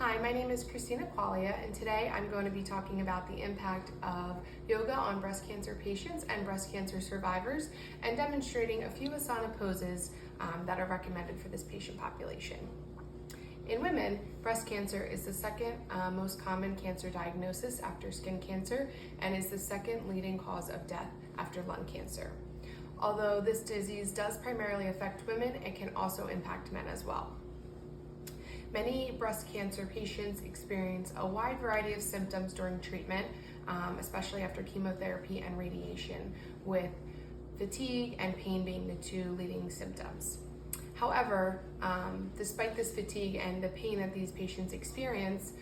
Hi, my name is Christina Qualia, and today I'm going to be talking about the impact of yoga on breast cancer patients and breast cancer survivors, and demonstrating a few asana poses that are recommended for this patient population. In women, breast cancer is the second most common cancer diagnosis after skin cancer and is the second leading cause of death after lung cancer. Although this disease does primarily affect women, it can also impact men as well. Many breast cancer patients experience a wide variety of symptoms during treatment, especially after chemotherapy and radiation, with fatigue and pain being the two leading symptoms. However, despite this fatigue and the pain that these patients experience,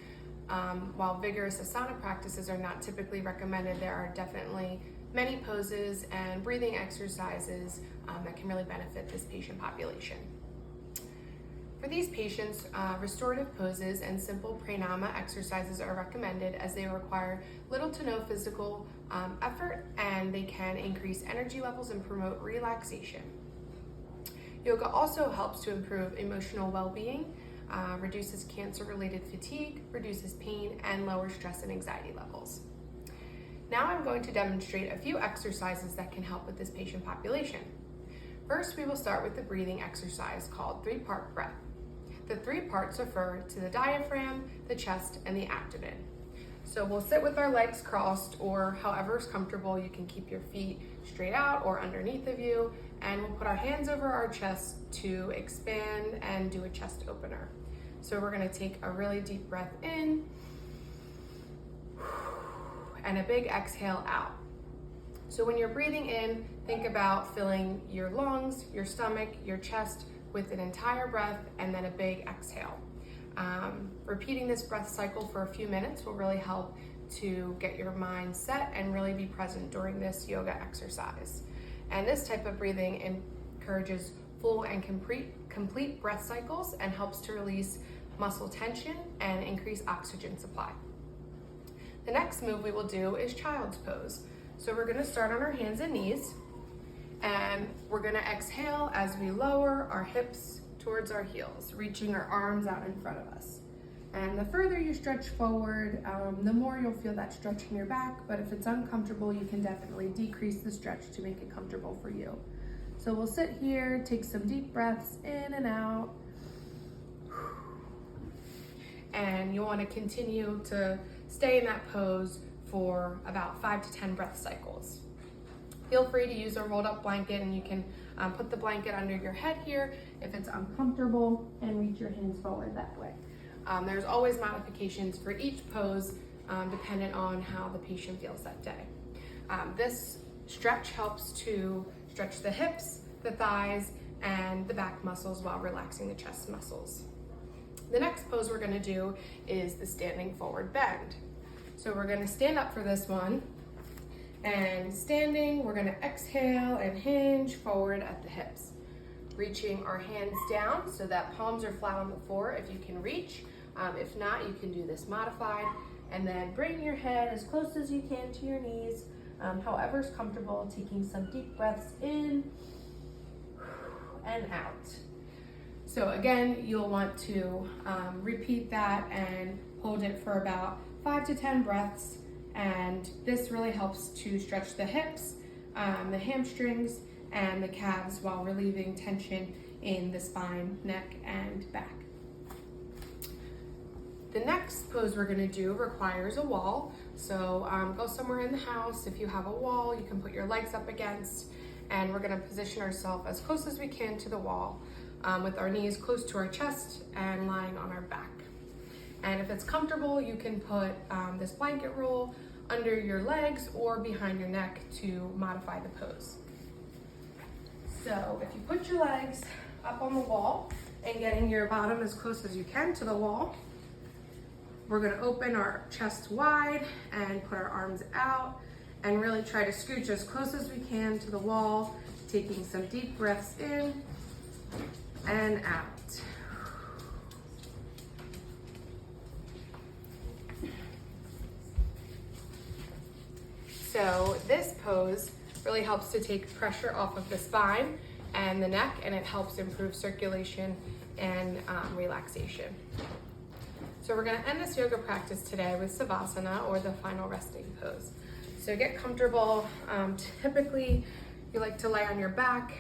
while vigorous asana practices are not typically recommended, there are definitely many poses and breathing exercises that can really benefit this patient population. For these patients, restorative poses and simple pranayama exercises are recommended as they require little to no physical effort, and they can increase energy levels and promote relaxation. Yoga also helps to improve emotional well-being, reduces cancer-related fatigue, reduces pain, and lowers stress and anxiety levels. Now I'm going to demonstrate a few exercises that can help with this patient population. First, we will start with the breathing exercise called three-part breath. The three parts refer to the diaphragm, the chest, and the abdomen. So we'll sit with our legs crossed, or however is comfortable. You can keep your feet straight out or underneath of you, and we'll put our hands over our chest to expand and do a chest opener. So we're gonna take a really deep breath in and a big exhale out. So when you're breathing in, think about filling your lungs, your stomach, your chest with an entire breath and then a big exhale. Repeating this breath cycle for a few minutes will really help to get your mind set and really be present during this yoga exercise. And this type of breathing encourages full and complete breath cycles and helps to release muscle tension and increase oxygen supply. The next move we will do is child's pose. So we're gonna start on our hands and knees, and we're gonna exhale as we lower our hips towards our heels, reaching our arms out in front of us. And the further you stretch forward, the more you'll feel that stretch in your back, but if it's uncomfortable, you can definitely decrease the stretch to make it comfortable for you. So we'll sit here, take some deep breaths in and out. And you wanna continue to stay in that pose for about 5 to 10 breath cycles. Feel free to use a rolled up blanket, and you can put the blanket under your head here if it's uncomfortable, and reach your hands forward that way. There's always modifications for each pose dependent on how the patient feels that day. This stretch helps to stretch the hips, the thighs, and the back muscles while relaxing the chest muscles. The next pose we're gonna do is the standing forward bend. So we're gonna stand up for this one. And standing, we're gonna exhale and hinge forward at the hips. Reaching our hands down so that palms are flat on the floor if you can reach. If not, you can do this modified. And then bring your head as close as you can to your knees, however is comfortable, taking some deep breaths in and out. So again, you'll want to repeat that and hold it for about 5 to 10 breaths. And this really helps to stretch the hips, the hamstrings, and the calves while relieving tension in the spine, neck, and back. The next pose we're gonna do requires a wall. So go somewhere in the house. If you have a wall, you can put your legs up against, and we're gonna position ourselves as close as we can to the wall with our knees close to our chest and lying on our back. And if it's comfortable, you can put this blanket roll under your legs or behind your neck to modify the pose. So if you put your legs up on the wall and getting your bottom as close as you can to the wall, we're gonna open our chest wide and put our arms out and really try to scooch as close as we can to the wall, taking some deep breaths in and out. So this pose really helps to take pressure off of the spine and the neck, and it helps improve circulation and relaxation. So we're gonna end this yoga practice today with Savasana, or the final resting pose. So get comfortable. Typically, you like to lay on your back.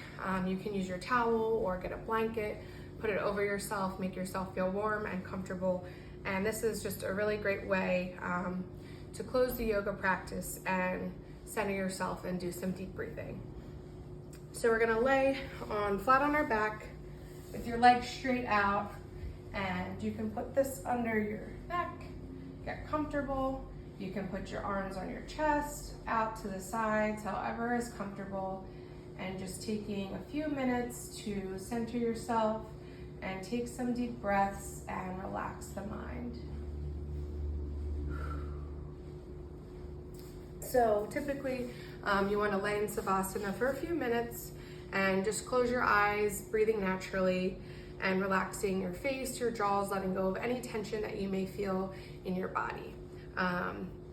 You can use your towel or get a blanket, put it over yourself, make yourself feel warm and comfortable. And this is just a really great way to close the yoga practice and center yourself and do some deep breathing. So we're gonna lay flat on our back with your legs straight out, and you can put this under your neck, get comfortable. You can put your arms on your chest, out to the sides, however is comfortable, and just taking a few minutes to center yourself and take some deep breaths and relax the mind. So typically you want to lay in Savasana for a few minutes and just close your eyes, breathing naturally and relaxing your face, your jaws, letting go of any tension that you may feel in your body.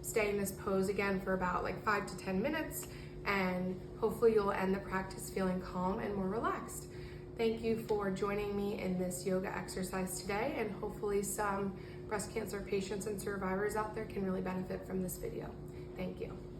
Stay in this pose again for about 5 to 10 minutes, and hopefully you'll end the practice feeling calm and more relaxed. Thank you for joining me in this yoga exercise today, and hopefully some breast cancer patients and survivors out there can really benefit from this video. Thank you.